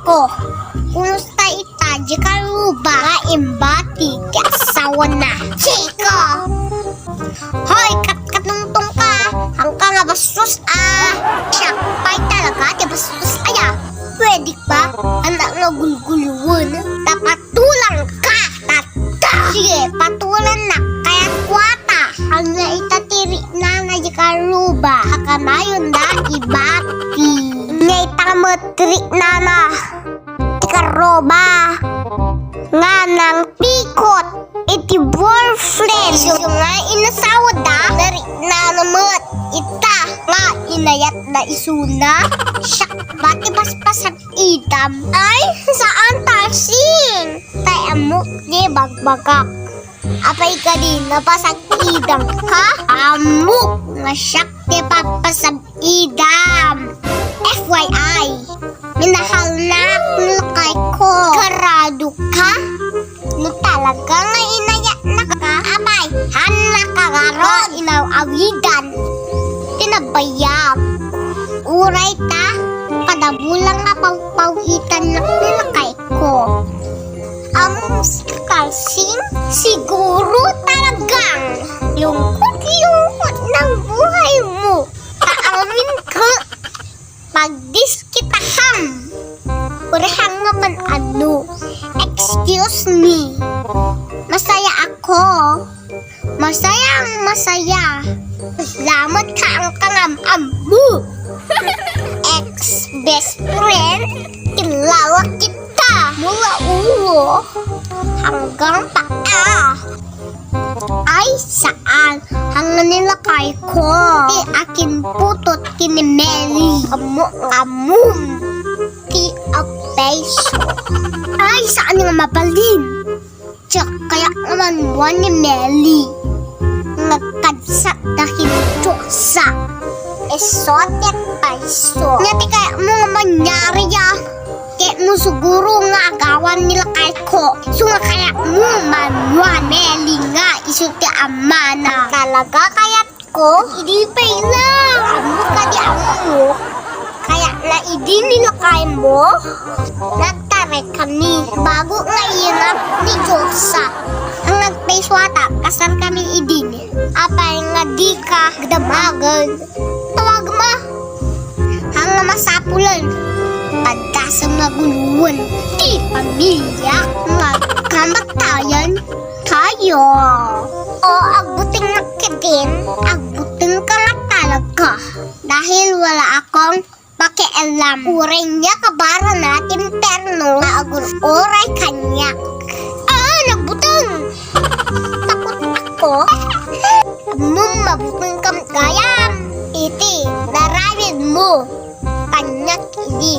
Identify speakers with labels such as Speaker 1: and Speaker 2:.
Speaker 1: ko. Kumusta ita, di ka ruba nga imbati, kasawa na. Chika! Hoy, katnungtong ka, hangka nga bastos Siyakpay talaga, di bastos aya. Pwede ba? Anak na gulguluan. Tapatulang ka, tata. Sige, patulan na, kaya kwata. Ang naitatiri na di ka ruba, hakanayon na ibati. Ngaitang matrik na ikaroba nga ng pikot iti boyfriend. So nga inasawad dari na namat ita nga inayat na isuna. Siyak bati paspasan idam. Ay, saan tasing? Tay amok di bagbagak. Apay ka din napasag idam ka? Amok nga siyak di papasag idam. FYI, minahal na lakay ko. Karado ka? No talaga nga inaya na ka? Abay, hana ka garon inaw-awidan. Tinabayag. Uray ta, padabulang nga pawpawitan na lakay ko. Kalsing, siguro talagang lungkot-lungkot ng buhay mo. Kaamin ka. Pagdiskitaham. Urahang naman excuse me. Masaya ako. Masaya. Salamat ka ang kangam-am mo. Ex-best friend, kilala kita. Mula ulo hanggang paa. Ay, saan? Hangan nila kay ko. Akin putot kinimeli. Amum. Ti a peso. Ay, saan nga mabalin? Tsak, kaya naman buwan ni Meli. Nagkadsat dahil toksa. Esotek peso. Ngati kaya mo nga manyari ya. Kaya mo siguro nga agawan nila kay ko. So nga kaya mo manwa Meli nga isuti amana. Talaga kayat ko, hindi pa lang. Amo ka di amo. Kaya na idi nila kay mo. Nagtare kami. Bago nga inap ni Josa. Ang nagpaiswata, kasar kami idin. Apay nga di ka gdamagan. Tawag ma. Hanga masapulan. Pagkasang naguluan, di pamilya, nagkamatayan kayo. O agbuting nakidin, agbuting ka na talaga. Dahil wala akong pakialam. Uray niya kabara natin perno, maagur-uray kanya. Nagbutang! Takot ako. Mabutang kam gayam. Iti, narawid mo. Panyak idi.